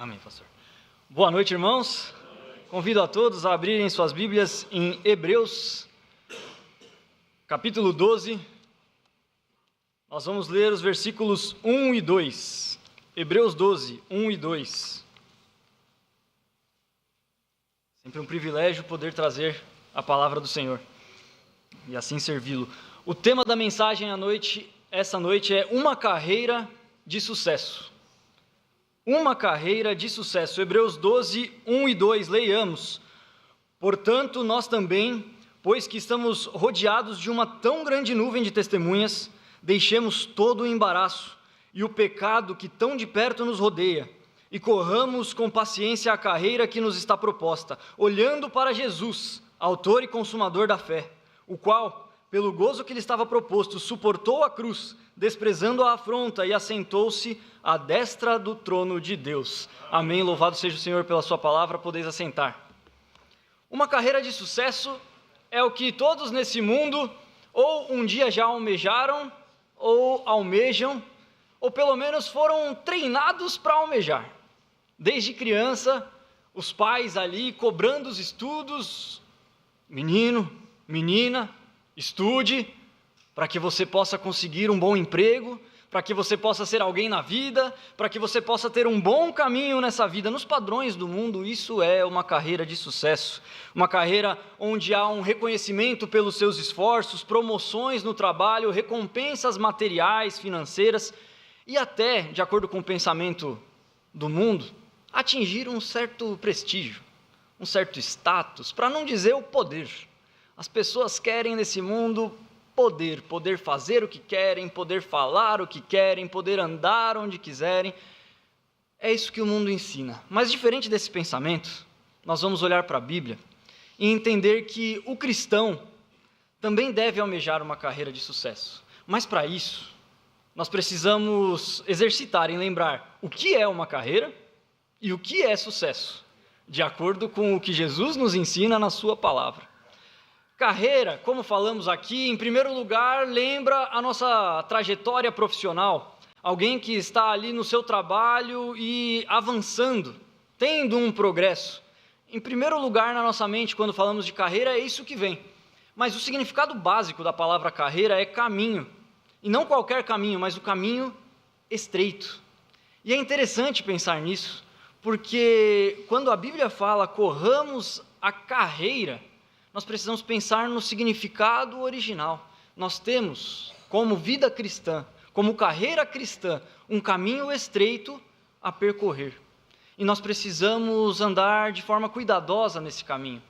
Amém, pastor. Boa noite, irmãos. Convido a todos a abrirem suas Bíblias em Hebreus, capítulo 12. Nós vamos ler os versículos 1 e 2. Hebreus 12, 1 e 2. Sempre um privilégio poder trazer a palavra do Senhor e assim servi-lo. O tema da mensagem essa noite é uma carreira de sucesso. Uma carreira de sucesso. Hebreus 12, 1 e 2, leiamos. Portanto, nós também, pois que estamos rodeados de uma tão grande nuvem de testemunhas, deixemos todo o embaraço e o pecado que tão de perto nos rodeia, e corramos com paciência a carreira que nos está proposta, olhando para Jesus, autor e consumador da fé, o qual, pelo gozo que lhe estava proposto, suportou a cruz, desprezando a afronta, e assentou-se à destra do trono de Deus. Amém. Louvado seja o Senhor pela sua palavra. Podeis assentar. Uma carreira de sucesso é o que todos nesse mundo ou um dia já almejaram, ou almejam, ou pelo menos foram treinados para almejar. Desde criança, os pais ali cobrando os estudos: menino, menina, estude para que você possa conseguir um bom emprego, para que você possa ser alguém na vida, para que você possa ter um bom caminho nessa vida. Nos padrões do mundo, isso é uma carreira de sucesso, uma carreira onde há um reconhecimento pelos seus esforços, promoções no trabalho, recompensas materiais, financeiras e até, de acordo com o pensamento do mundo, atingir um certo prestígio, um certo status, para não dizer o poder. As pessoas querem nesse mundo poder fazer o que querem, poder falar o que querem, poder andar onde quiserem. É isso que o mundo ensina. Mas diferente desse pensamento, nós vamos olhar para a Bíblia e entender que o cristão também deve almejar uma carreira de sucesso. Mas para isso, nós precisamos exercitar em lembrar o que é uma carreira e o que é sucesso, de acordo com o que Jesus nos ensina na sua palavra. Carreira, como falamos aqui, em primeiro lugar, lembra a nossa trajetória profissional. Alguém que está ali no seu trabalho e avançando, tendo um progresso. Em primeiro lugar, na nossa mente, quando falamos de carreira, é isso que vem. Mas o significado básico da palavra carreira é caminho. E não qualquer caminho, mas o caminho estreito. E é interessante pensar nisso, porque quando a Bíblia fala corramos a carreira, nós precisamos pensar no significado original. Nós temos, como vida cristã, como carreira cristã, um caminho estreito a percorrer. E nós precisamos andar de forma cuidadosa nesse caminho.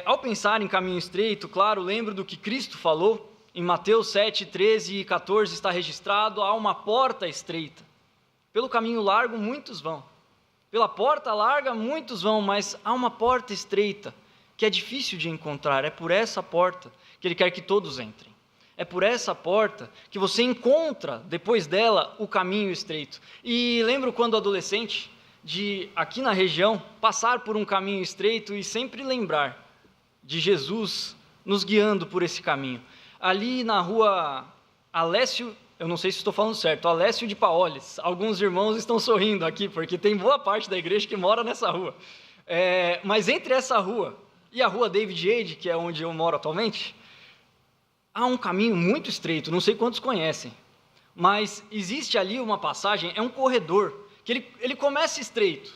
Ao pensar em caminho estreito, claro, lembro do que Cristo falou. Em Mateus 7, 13 e 14 está registrado: há uma porta estreita. Pelo caminho largo, muitos vão. Pela porta larga, muitos vão, mas há uma porta estreita que é difícil de encontrar. É por essa porta que Ele quer que todos entrem. É por essa porta que você encontra, depois dela, o caminho estreito. E lembro quando adolescente, de aqui na região, passar por um caminho estreito e sempre lembrar de Jesus nos guiando por esse caminho. Ali na rua Alessio, eu não sei se estou falando certo, Alessio de Paolis. Alguns irmãos estão sorrindo aqui, porque tem boa parte da igreja que mora nessa rua. Mas entre essa rua e a rua David Ade, que é onde eu moro atualmente, há um caminho muito estreito, não sei quantos conhecem, mas existe ali uma passagem, é um corredor, que ele começa estreito,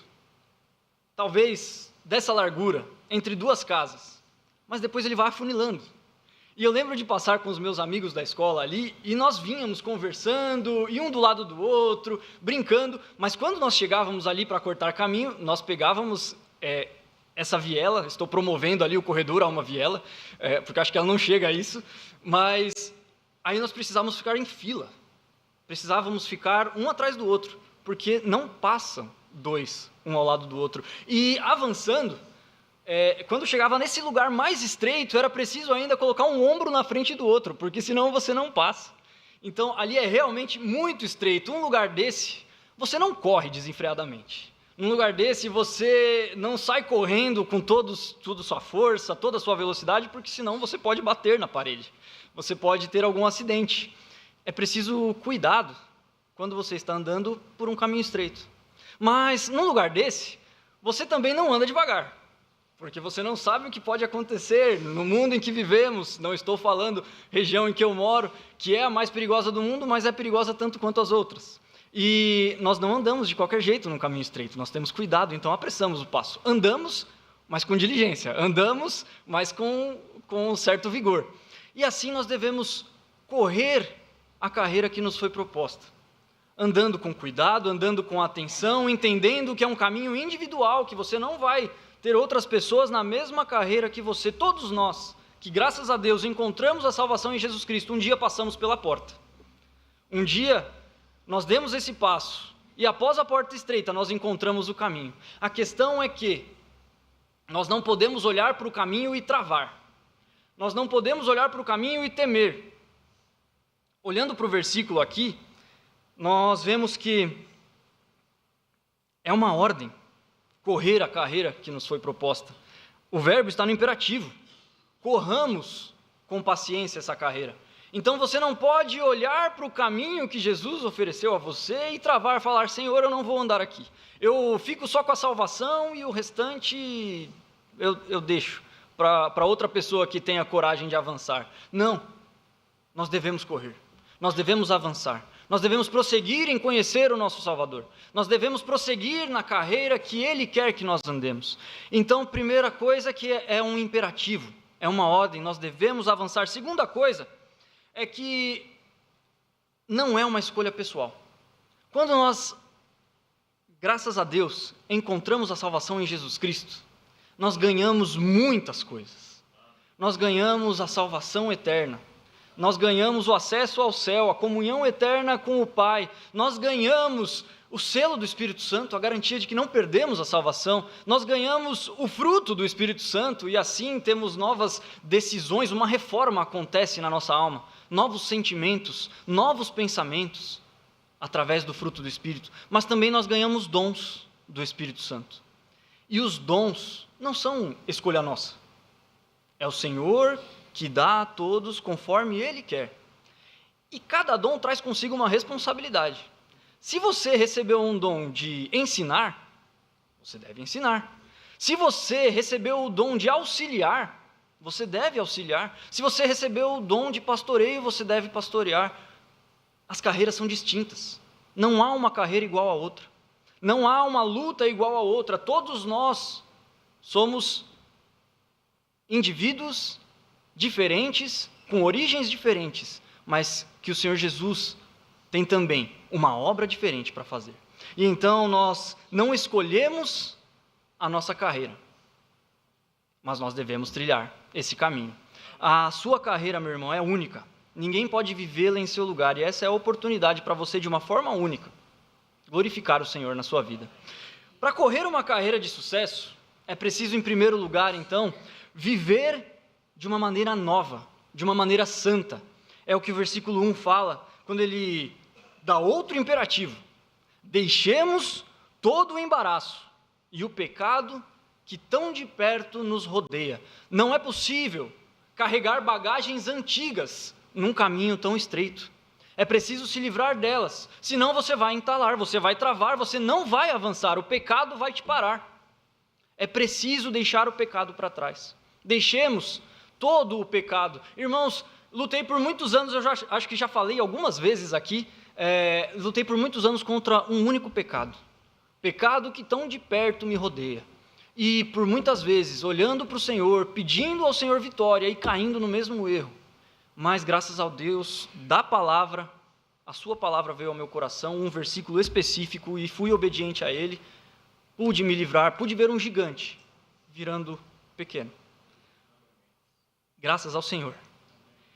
talvez dessa largura, entre duas casas, mas depois ele vai afunilando. E eu lembro de passar com os meus amigos da escola ali, e nós vínhamos conversando, e um do lado do outro, brincando, mas quando nós chegávamos ali para cortar caminho, nós pegávamos essa viela, estou promovendo ali o corredor a uma viela, porque acho que ela não chega a isso, mas aí nós precisávamos ficar em fila, precisávamos ficar um atrás do outro, porque não passam dois, um ao lado do outro. E avançando, quando chegava nesse lugar mais estreito, era preciso ainda colocar um ombro na frente do outro, porque senão você não passa. Então ali é realmente muito estreito. Um lugar desse, você não corre desenfreadamente. Num lugar desse, você não sai correndo com toda a sua força, toda a sua velocidade, porque senão você pode bater na parede, você pode ter algum acidente. É preciso cuidado quando você está andando por um caminho estreito. Mas, num lugar desse, você também não anda devagar, porque você não sabe o que pode acontecer no mundo em que vivemos. Não estou falando região em que eu moro, que é a mais perigosa do mundo, mas é perigosa tanto quanto as outras. E nós não andamos de qualquer jeito num caminho estreito, nós temos cuidado, então apressamos o passo. Andamos, mas com diligência, andamos, mas com certo vigor. E assim nós devemos correr a carreira que nos foi proposta, andando com cuidado, andando com atenção, entendendo que é um caminho individual, que você não vai ter outras pessoas na mesma carreira que você. Todos nós, que graças a Deus encontramos a salvação em Jesus Cristo, um dia passamos pela porta. Um dia nós demos esse passo, e após a porta estreita nós encontramos o caminho. A questão é que nós não podemos olhar para o caminho e travar. Nós não podemos olhar para o caminho e temer. Olhando para o versículo aqui, nós vemos que é uma ordem, correr a carreira que nos foi proposta. O verbo está no imperativo. Corramos com paciência essa carreira. Então você não pode olhar para o caminho que Jesus ofereceu a você e travar, falar: Senhor, eu não vou andar aqui. Eu fico só com a salvação e o restante eu deixo para outra pessoa que tenha coragem de avançar. Não, nós devemos correr, nós devemos avançar, nós devemos prosseguir em conhecer o nosso Salvador, nós devemos prosseguir na carreira que Ele quer que nós andemos. Então, primeira coisa que é um imperativo, é uma ordem, nós devemos avançar. Segunda coisa é que não é uma escolha pessoal. Quando nós, graças a Deus, encontramos a salvação em Jesus Cristo, nós ganhamos muitas coisas. Nós ganhamos a salvação eterna, nós ganhamos o acesso ao céu, a comunhão eterna com o Pai, nós ganhamos o selo do Espírito Santo, a garantia de que não perdemos a salvação, nós ganhamos o fruto do Espírito Santo, e assim temos novas decisões, uma reforma acontece na nossa alma, novos sentimentos, novos pensamentos, através do fruto do Espírito. Mas também nós ganhamos dons do Espírito Santo, e os dons não são escolha nossa, é o Senhor que dá a todos conforme Ele quer, e cada dom traz consigo uma responsabilidade. Se você recebeu um dom de ensinar, você deve ensinar. Se você recebeu o dom de auxiliar, você deve auxiliar. Se você recebeu o dom de pastoreio, você deve pastorear. As carreiras são distintas, não há uma carreira igual a outra, não há uma luta igual a outra. Todos nós somos indivíduos diferentes, com origens diferentes, mas que o Senhor Jesus tem também uma obra diferente para fazer. E então nós não escolhemos a nossa carreira, mas nós devemos trilhar esse caminho. A sua carreira, meu irmão, é única. Ninguém pode vivê-la em seu lugar, e essa é a oportunidade para você, de uma forma única, glorificar o Senhor na sua vida. Para correr uma carreira de sucesso, é preciso, em primeiro lugar, então, viver de uma maneira nova, de uma maneira santa. É o que o versículo 1 fala, quando ele dá outro imperativo: deixemos todo o embaraço e o pecado que tão de perto nos rodeia. Não é possível carregar bagagens antigas num caminho tão estreito. É preciso se livrar delas, senão você vai entalar, você vai travar, você não vai avançar, o pecado vai te parar. É preciso deixar o pecado para trás. Deixemos todo o pecado. Irmãos, lutei por muitos anos, acho que já falei algumas vezes aqui, lutei por muitos anos contra um único pecado. Pecado que tão de perto me rodeia. E por muitas vezes, olhando para o Senhor, pedindo ao Senhor vitória e caindo no mesmo erro. Mas graças ao Deus da palavra, a sua palavra veio ao meu coração, um versículo específico, e fui obediente a ele. Pude me livrar, pude ver um gigante virando pequeno. Graças ao Senhor.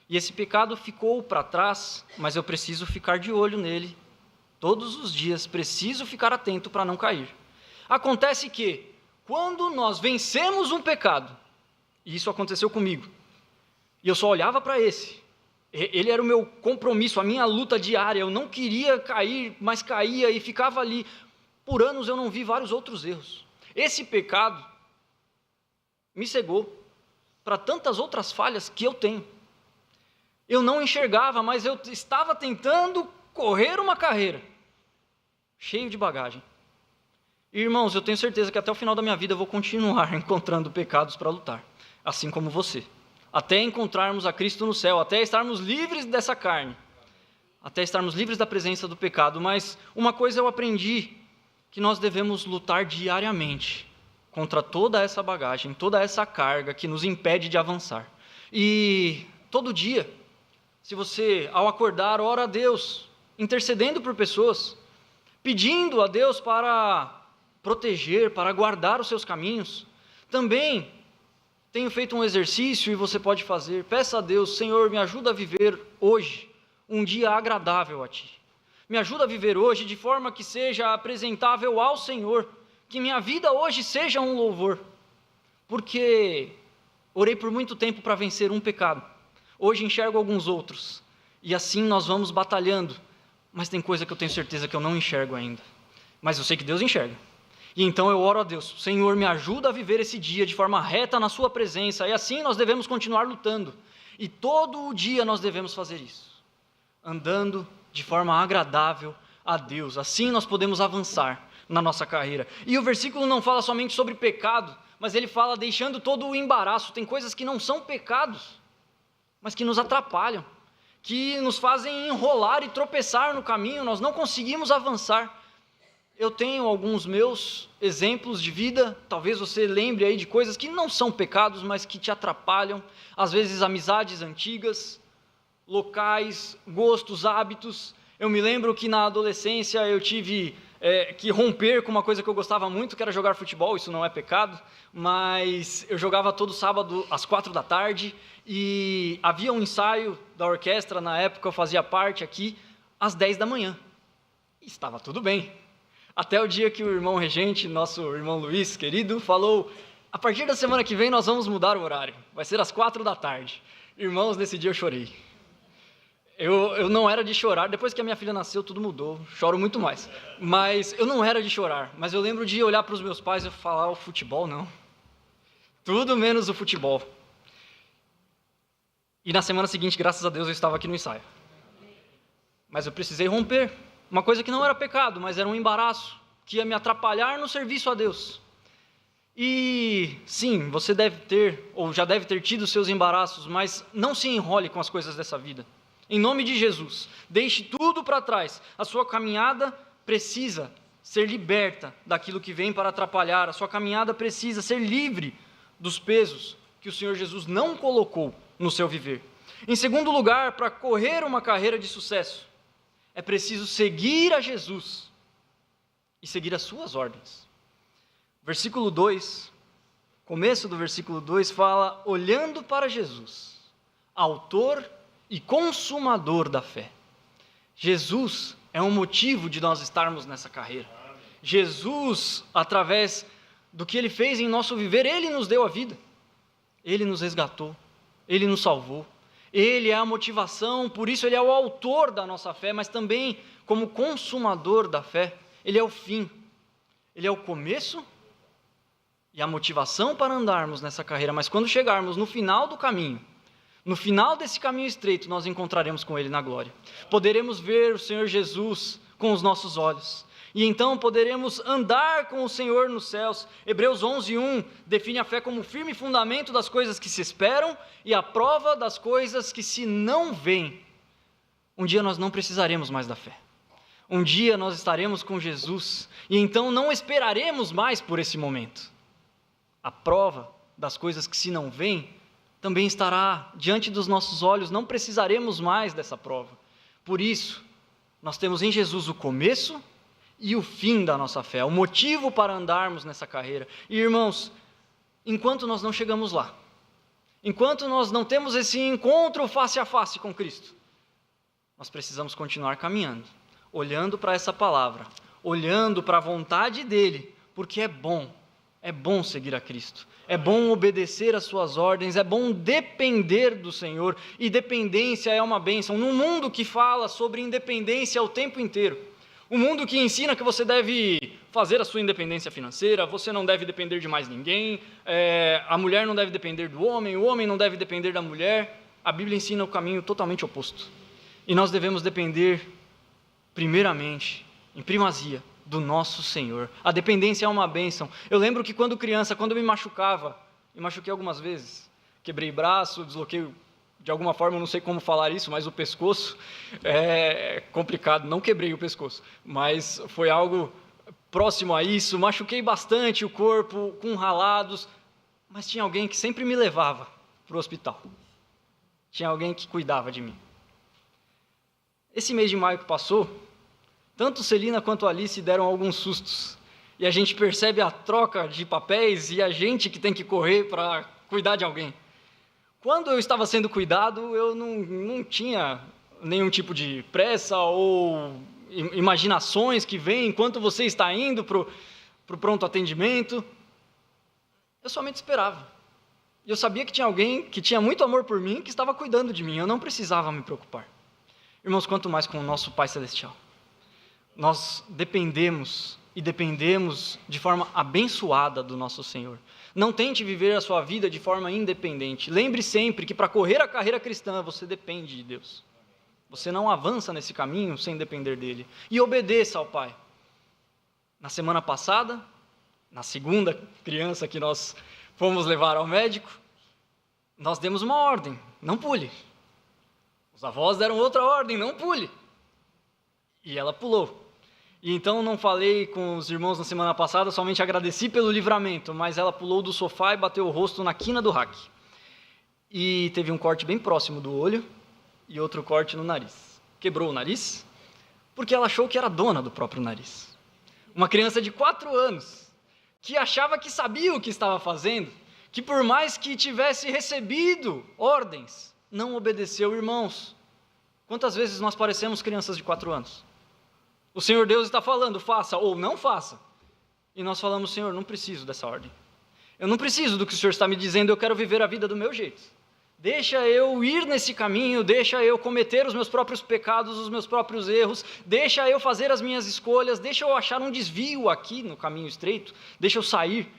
E esse pecado ficou para trás, mas eu preciso ficar de olho nele todos os dias, preciso ficar atento para não cair. Acontece que, quando nós vencemos um pecado, e isso aconteceu comigo, e eu só olhava para ele era o meu compromisso, a minha luta diária, eu não queria cair, mas caía e ficava ali. Por anos eu não vi vários outros erros. Esse pecado me cegou para tantas outras falhas que eu tenho. Eu não enxergava, mas eu estava tentando correr uma carreira, cheio de bagagem, Irmãos, eu tenho certeza que até o final da minha vida eu vou continuar encontrando pecados para lutar, assim como você. Até encontrarmos a Cristo no céu, até estarmos livres dessa carne, até estarmos livres da presença do pecado. Mas uma coisa eu aprendi, que nós devemos lutar diariamente contra toda essa bagagem, toda essa carga que nos impede de avançar. E todo dia, se você, ao acordar, ora a Deus, intercedendo por pessoas, pedindo a Deus para proteger, para guardar os seus caminhos. Também tenho feito um exercício e você pode fazer. Peça a Deus: Senhor, me ajuda a viver hoje um dia agradável a Ti. Me ajuda a viver hoje de forma que seja apresentável ao Senhor, que minha vida hoje seja um louvor. Porque orei por muito tempo para vencer um pecado. Hoje enxergo alguns outros. E assim nós vamos batalhando. Mas tem coisa que eu tenho certeza que eu não enxergo ainda. Mas eu sei que Deus enxerga. E então eu oro a Deus: Senhor, me ajuda a viver esse dia de forma reta na sua presença. E assim nós devemos continuar lutando. E todo o dia nós devemos fazer isso. Andando de forma agradável a Deus. Assim nós podemos avançar na nossa carreira. E o versículo não fala somente sobre pecado, mas ele fala deixando todo o embaraço. Tem coisas que não são pecados, mas que nos atrapalham, que nos fazem enrolar e tropeçar no caminho. Nós não conseguimos avançar. Eu tenho alguns meus exemplos de vida, talvez você lembre aí de coisas que não são pecados, mas que te atrapalham, às vezes amizades antigas, locais, gostos, hábitos. Eu me lembro que na adolescência eu tive que romper com uma coisa que eu gostava muito, que era jogar futebol. Isso não é pecado, mas eu jogava todo sábado às 16h e havia um ensaio da orquestra, na época eu fazia parte aqui, às 10h. Estava tudo bem. Até o dia que o irmão regente, nosso irmão Luiz, querido, falou: a partir da semana que vem nós vamos mudar o horário, vai ser às 16h. Irmãos, nesse dia eu chorei. Eu não era de chorar, depois que a minha filha nasceu tudo mudou, choro muito mais. Mas eu não era de chorar, mas eu lembro de olhar para os meus pais e falar: o futebol não. Tudo menos o futebol. E na semana seguinte, graças a Deus, eu estava aqui no ensaio. Mas eu precisei romper. Uma coisa que não era pecado, mas era um embaraço, que ia me atrapalhar no serviço a Deus. E sim, você deve ter, ou já deve ter tido seus embaraços, mas não se enrole com as coisas dessa vida. Em nome de Jesus, deixe tudo para trás. A sua caminhada precisa ser liberta daquilo que vem para atrapalhar. A sua caminhada precisa ser livre dos pesos que o Senhor Jesus não colocou no seu viver. Em segundo lugar, para correr uma carreira de sucesso, é preciso seguir a Jesus e seguir as suas ordens. Versículo 2, começo do versículo 2 fala: olhando para Jesus, autor e consumador da fé. Jesus é um motivo de nós estarmos nessa carreira. Jesus, através do que Ele fez em nosso viver, Ele nos deu a vida. Ele nos resgatou, Ele nos salvou. Ele é a motivação, por isso Ele é o autor da nossa fé, mas também como consumador da fé. Ele é o fim, Ele é o começo e a motivação para andarmos nessa carreira. Mas quando chegarmos no final do caminho, no final desse caminho estreito, nós encontraremos com Ele na glória. Poderemos ver o Senhor Jesus com os nossos olhos. E então poderemos andar com o Senhor nos céus. Hebreus 11:1 define a fé como o firme fundamento das coisas que se esperam e a prova das coisas que se não veem. Um dia nós não precisaremos mais da fé. Um dia nós estaremos com Jesus e então não esperaremos mais por esse momento. A prova das coisas que se não veem também estará diante dos nossos olhos, não precisaremos mais dessa prova. Por isso, nós temos em Jesus o começo e o fim da nossa fé, o motivo para andarmos nessa carreira. E irmãos, enquanto nós não chegamos lá, enquanto nós não temos esse encontro face a face com Cristo, nós precisamos continuar caminhando, olhando para essa palavra, olhando para a vontade dEle, porque é bom seguir a Cristo, é bom obedecer às suas ordens, é bom depender do Senhor, e dependência é uma bênção. Num mundo que fala sobre independência o tempo inteiro, um mundo que ensina que você deve fazer a sua independência financeira, você não deve depender de mais ninguém, a mulher não deve depender do homem, o homem não deve depender da mulher, a Bíblia ensina o caminho totalmente oposto. E nós devemos depender, primeiramente, em primazia, do nosso Senhor. A dependência é uma bênção. Eu lembro que quando criança, quando eu me machucava, me machuquei algumas vezes, quebrei braço, desloquei de alguma forma, eu não sei como falar isso, mas o pescoço é complicado, não quebrei o pescoço, mas foi algo próximo a isso, machuquei bastante o corpo, com ralados, mas tinha alguém que sempre me levava para o hospital, tinha alguém que cuidava de mim. Esse mês de maio que passou, tanto Celina quanto Alice deram alguns sustos, e a gente percebe a troca de papéis e a gente que tem que correr para cuidar de alguém. Quando eu estava sendo cuidado, eu não tinha nenhum tipo de pressa ou imaginações que vêm enquanto você está indo para o pronto atendimento. Eu somente esperava. E eu sabia que tinha alguém que tinha muito amor por mim, que estava cuidando de mim. Eu não precisava me preocupar. Irmãos, quanto mais com o nosso Pai Celestial. Nós dependemos de forma abençoada do nosso Senhor. Não tente viver a sua vida de forma independente. Lembre sempre que para correr a carreira cristã você depende de Deus. Você não avança nesse caminho sem depender dele. E obedeça ao Pai. Na semana passada, na segunda criança que nós fomos levar ao médico, nós demos uma ordem: não pule. Os avós deram outra ordem: não pule. E ela pulou. E então não falei com os irmãos na semana passada, somente agradeci pelo livramento, mas ela pulou do sofá e bateu o rosto na quina do rack. E teve um corte bem próximo do olho e outro corte no nariz. Quebrou o nariz porque ela achou que era dona do próprio nariz. Uma criança de 4 anos que achava que sabia o que estava fazendo, que por mais que tivesse recebido ordens, não obedeceu. Irmãos, quantas vezes nós parecemos crianças de 4 anos? O Senhor Deus está falando, faça ou não faça. E nós falamos: Senhor, não preciso dessa ordem. Eu não preciso do que o Senhor está me dizendo, eu quero viver a vida do meu jeito. Deixa eu ir nesse caminho, deixa eu cometer os meus próprios pecados, os meus próprios erros, deixa eu fazer as minhas escolhas, deixa eu achar um desvio aqui no caminho estreito, deixa eu sair.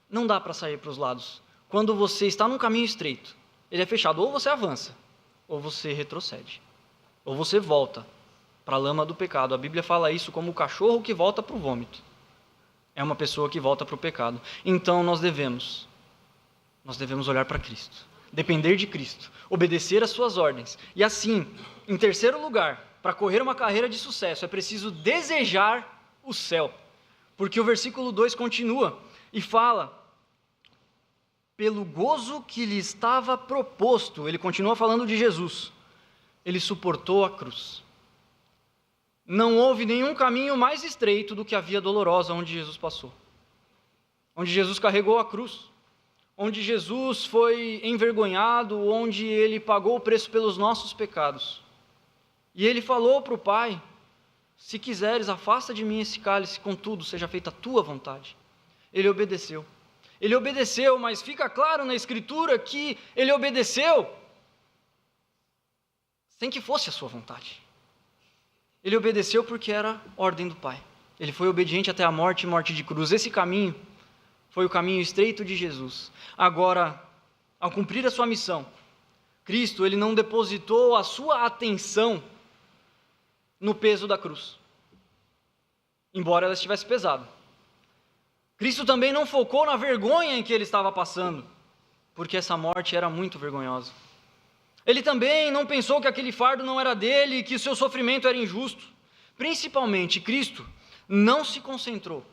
Não dá para sair para os lados. Quando você está num caminho estreito, ele é fechado, ou você avança, ou você retrocede, ou você volta para a lama do pecado. A Bíblia fala isso como o cachorro que volta para o vômito. É uma pessoa que volta para o pecado. Então nós devemos olhar para Cristo, depender de Cristo, obedecer às suas ordens. E assim, em terceiro lugar, para correr uma carreira de sucesso, é preciso desejar o céu. Porque o versículo 2 continua e fala: pelo gozo que lhe estava proposto. Ele continua falando de Jesus. Ele suportou a cruz. Não houve nenhum caminho mais estreito do que a via dolorosa onde Jesus passou, onde Jesus carregou a cruz, onde Jesus foi envergonhado, onde ele pagou o preço pelos nossos pecados. E ele falou para o Pai: se quiseres, afasta de mim esse cálice, contudo, seja feita a tua vontade. Ele obedeceu. Ele obedeceu, mas fica claro na Escritura que ele obedeceu sem que fosse a sua vontade. Ele obedeceu porque era ordem do Pai. Ele foi obediente até a morte e morte de cruz. Esse caminho foi o caminho estreito de Jesus. Agora, ao cumprir a sua missão, Cristo, ele não depositou a sua atenção no peso da cruz, embora ela estivesse pesada. Cristo também não focou na vergonha em que ele estava passando, porque essa morte era muito vergonhosa. Ele também não pensou que aquele fardo não era dele e que o seu sofrimento era injusto. Principalmente, Cristo não se concentrou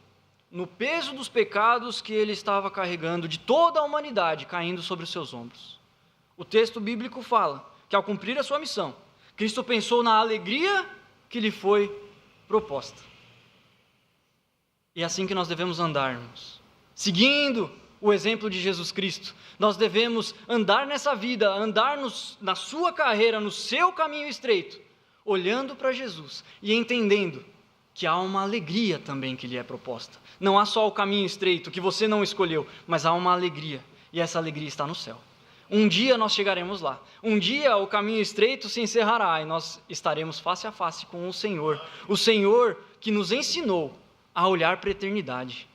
no peso dos pecados que ele estava carregando, de toda a humanidade caindo sobre os seus ombros. O texto bíblico fala que, ao cumprir a sua missão, Cristo pensou na alegria que lhe foi proposta. E é assim que nós devemos andar, irmãos, seguindo o exemplo de Jesus Cristo. Nós devemos andar nessa vida, andar na sua carreira, no seu caminho estreito, olhando para Jesus e entendendo que há uma alegria também que lhe é proposta. Não há só o caminho estreito que você não escolheu, mas há uma alegria, e essa alegria está no céu. Um dia nós chegaremos lá. Um dia o caminho estreito se encerrará e nós estaremos face a face com o Senhor que nos ensinou a olhar para a eternidade.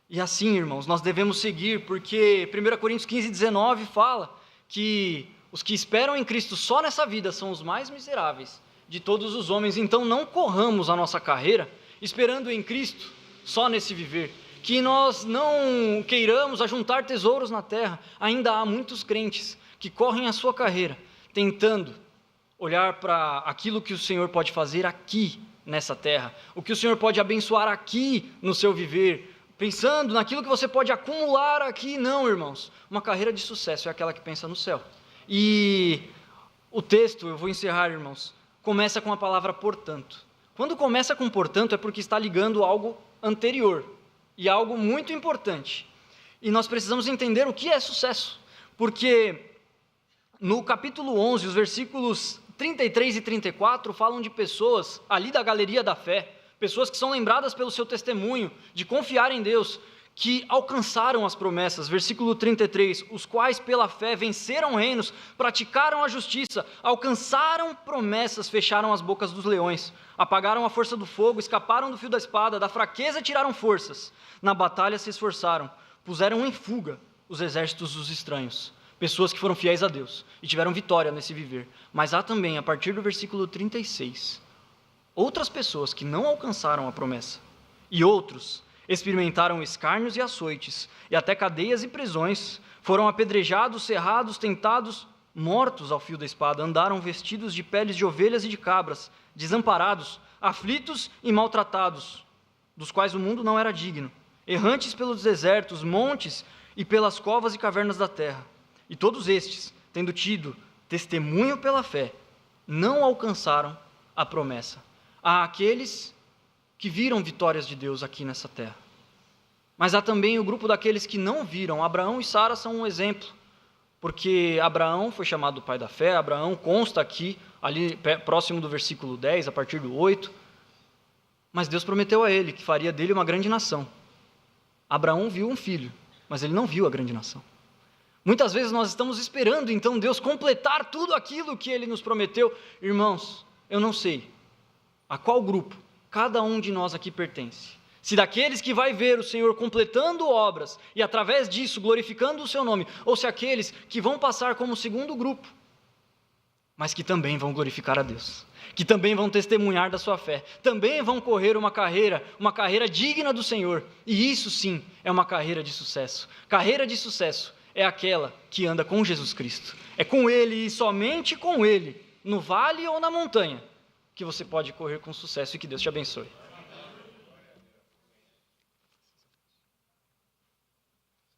E assim, irmãos, nós devemos seguir, porque 1 Coríntios 15:19 fala que os que esperam em Cristo só nessa vida são os mais miseráveis de todos os homens. Então não corramos a nossa carreira esperando em Cristo, só nesse viver. Que nós não queiramos ajuntar tesouros na terra. Ainda há muitos crentes que correm a sua carreira, tentando olhar para aquilo que o Senhor pode fazer aqui nessa terra, o que o Senhor pode abençoar aqui no seu viver, pensando naquilo que você pode acumular aqui. Não, irmãos, uma carreira de sucesso é aquela que pensa no céu. E o texto, eu vou encerrar, irmãos, começa com a palavra portanto. Quando começa com portanto é porque está ligando algo anterior, e algo muito importante. E nós precisamos entender o que é sucesso, porque no capítulo 11, os versículos 33 e 34 falam de pessoas ali da galeria da fé, pessoas que são lembradas pelo seu testemunho, de confiar em Deus, que alcançaram as promessas. Versículo 33, os quais pela fé venceram reinos, praticaram a justiça, alcançaram promessas, fecharam as bocas dos leões, apagaram a força do fogo, escaparam do fio da espada, da fraqueza tiraram forças, na batalha se esforçaram, puseram em fuga os exércitos dos estranhos. Pessoas que foram fiéis a Deus e tiveram vitória nesse viver. Mas há também, a partir do versículo 36, outras pessoas que não alcançaram a promessa, e outros experimentaram escárnios e açoites, e até cadeias e prisões, foram apedrejados, cerrados, tentados, mortos ao fio da espada, andaram vestidos de peles de ovelhas e de cabras, desamparados, aflitos e maltratados, dos quais o mundo não era digno, errantes pelos desertos, montes e pelas covas e cavernas da terra. E todos estes, tendo tido testemunho pela fé, não alcançaram a promessa. Há aqueles que viram vitórias de Deus aqui nessa terra. Mas há também o grupo daqueles que não viram. Abraão e Sara são um exemplo, porque Abraão foi chamado o pai da fé. Abraão consta aqui, ali próximo do versículo 10, a partir do 8. Mas Deus prometeu a ele que faria dele uma grande nação. Abraão viu um filho, mas ele não viu a grande nação. Muitas vezes nós estamos esperando, então, Deus completar tudo aquilo que Ele nos prometeu. Irmãos, eu não sei a qual grupo cada um de nós aqui pertence. Se daqueles que vai ver o Senhor completando obras e através disso glorificando o seu nome, ou se aqueles que vão passar como segundo grupo, mas que também vão glorificar a Deus, que também vão testemunhar da sua fé, também vão correr uma carreira digna do Senhor. E isso sim é uma carreira de sucesso. Carreira de sucesso é aquela que anda com Jesus Cristo. É com Ele e somente com Ele, no vale ou na montanha, que você pode correr com sucesso e que Deus te abençoe.